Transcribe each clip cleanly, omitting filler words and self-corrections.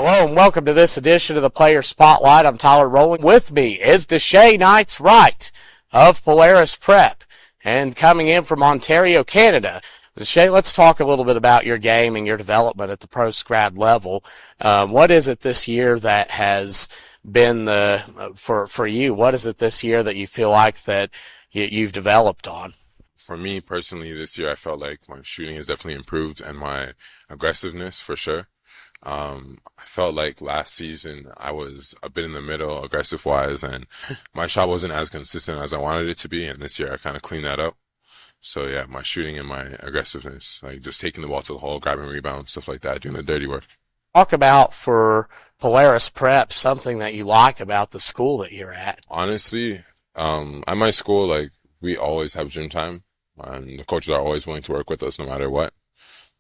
Hello and welcome to this edition of the Player Spotlight. I'm Tyler Rowland. With me is D'Shay Knights-Wright of Polaris Prep, and coming in from Ontario, Canada. D'Shay, let's talk a little bit about your game and your development at the postgrad level. What is it this year that has been for you? What is it this year that you feel like that you've developed on? For me personally, this year I felt like my shooting has definitely improved and my aggressiveness for sure. I felt like last season I was a bit in the middle aggressive wise and my shot wasn't as consistent as I wanted it to be, and this year I kind of cleaned that up. So yeah, my shooting and my aggressiveness, like just taking the ball to the hole, grabbing rebounds, stuff like that, doing the dirty work. Talk about for Polaris Prep something that you like about the school that you're at. Honestly, at my school, like we always have gym time and the coaches are always willing to work with us no matter what.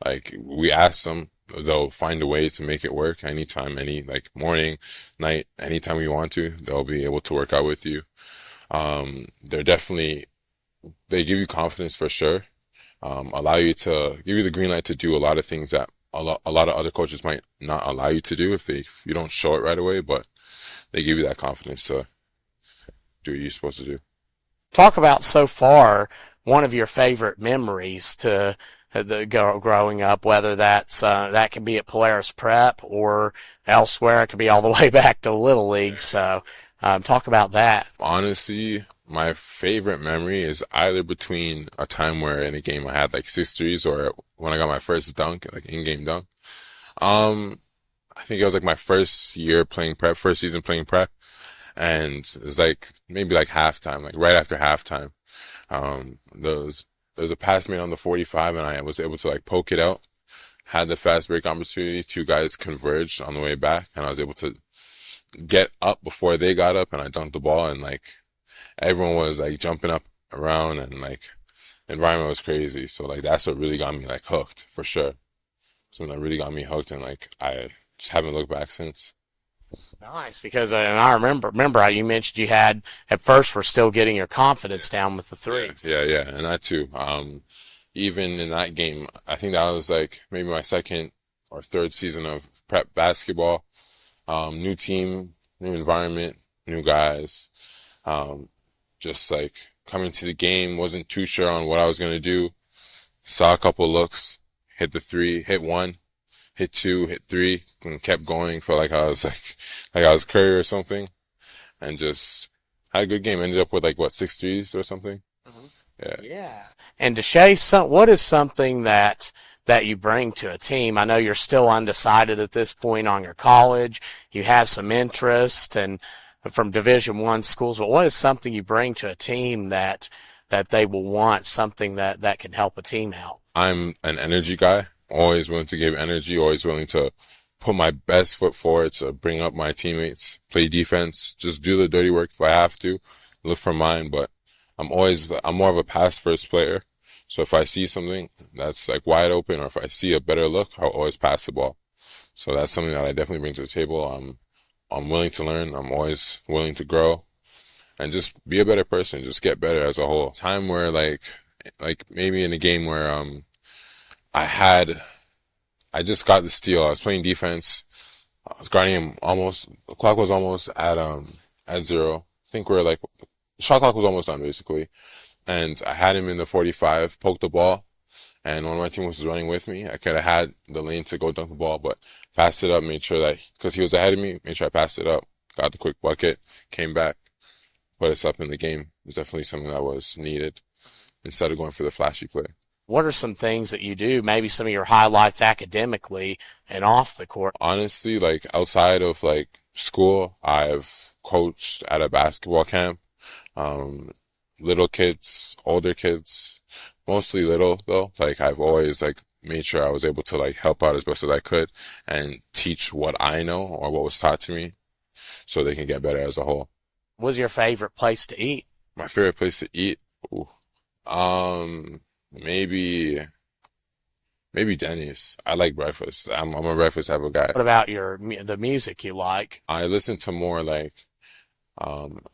Like we ask them, they'll find a way to make it work anytime, like morning, night, anytime we want to, they'll be able to work out with you. They give you confidence for sure. Allow you to give you the green light to do a lot of things that a lot of other coaches might not allow you to do if you don't show it right away, but they give you that confidence to do what you're supposed to do. Talk about so far one of your favorite memories to growing up, whether that's that can be at Polaris Prep or elsewhere. It could be all the way back to Little League. So talk about that. Honestly, my favorite memory is either between a time where in a game I had like 6 threes or when I got my first dunk, like in-game dunk. I think it was like my first season playing prep, and it was like maybe like halftime, like right after halftime. There was a pass made on the 45 and I was able to like poke it out, had the fast break opportunity, 2 guys converged on the way back and I was able to get up before they got up and I dunked the ball, and like everyone was like jumping up around and like the environment was crazy. So like that's what really got me like hooked for sure. Something that really got me hooked, and like I just haven't looked back since. Nice, because and I remember how you mentioned you had at first were still getting your confidence down with the threes. Yeah, and that too. Even in that game, I think that was like maybe my second or third season of prep basketball. New team, new environment, new guys. Just like coming to the game, wasn't too sure on what I was gonna do. Saw a couple looks, hit the 3, hit 1. Hit 2, hit 3, and kept going. Felt like I was Curry or something, and just had a good game. Ended up with like 6 threes or something. Mm-hmm. Yeah. And D'Shay, what is something that you bring to a team? I know you're still undecided at this point on your college. You have some interest and from Division I schools, but what is something you bring to a team that they will want, something that can help a team out? I'm an energy guy. Always willing to give energy, always willing to put my best foot forward to bring up my teammates, play defense, just do the dirty work if I have to, look for mine. But I'm more of a pass first player. So if I see something that's like wide open or if I see a better look, I'll always pass the ball. So that's something that I definitely bring to the table. I'm willing to learn. I'm always willing to grow and just be a better person, just get better as a whole. Time where like maybe in a game where, I just got the steal. I was playing defense. I was guarding him the clock was almost at 0. I think the shot clock was almost done basically. And I had him in the 45, poked the ball, and one of my teammates was running with me. I could have had the lane to go dunk the ball, but passed it up, made sure that, because he was ahead of me, made sure I passed it up, got the quick bucket, came back, put us up in the game. It was definitely something that was needed instead of going for the flashy play. What are some things that you do, maybe some of your highlights academically and off the court? Honestly, like outside of like school, I've coached at a basketball camp. Little kids, older kids, mostly little though. Like I've always like made sure I was able to like help out as best as I could and teach what I know or what was taught to me so they can get better as a whole. What was your favorite place to eat? My favorite place to eat? Ooh. Maybe Denny's. I like breakfast. I'm a breakfast type of guy. What about the music you like? I listen to more like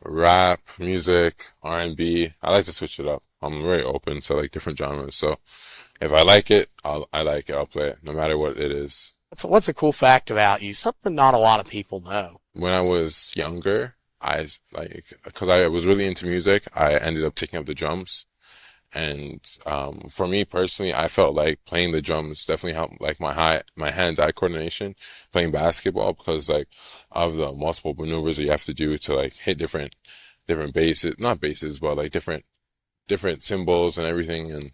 rap, music, R&B. I like to switch it up. I'm very open to like different genres. So if I like it, I like it. I'll play it no matter what it is. What's a cool fact about you? Something not a lot of people know. When I was younger, because I was really into music, I ended up taking up the drums. And for me personally, I felt like playing the drums definitely helped like my hand-eye coordination playing basketball, because like of the multiple maneuvers that you have to do to like hit different bases, not bases, but like different symbols and everything, and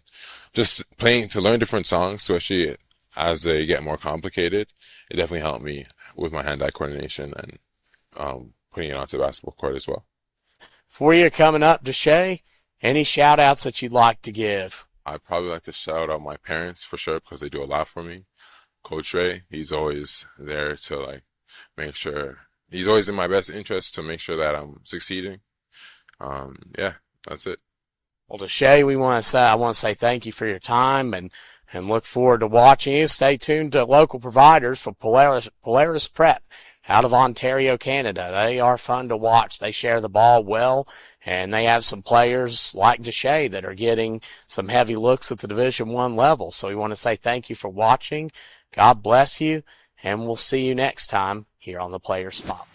just playing to learn different songs, especially as they get more complicated. It definitely helped me with my hand-eye coordination and putting it onto the basketball court as well. For you coming up, D'Shay, any shout outs that you'd like to give? I'd probably like to shout out my parents for sure, because they do a lot for me. Coach Ray, he's always there to like make sure, he's always in my best interest to make sure that I'm succeeding. Yeah, that's it. Well, D'Shay, I want to say thank you for your time and look forward to watching you. Stay tuned to local providers for Polaris Prep out of Ontario, Canada. They are fun to watch. They share the ball well, and they have some players like D'Shay that are getting some heavy looks at the Division I level. So we want to say thank you for watching. God bless you, and we'll see you next time here on the Player Spotlight.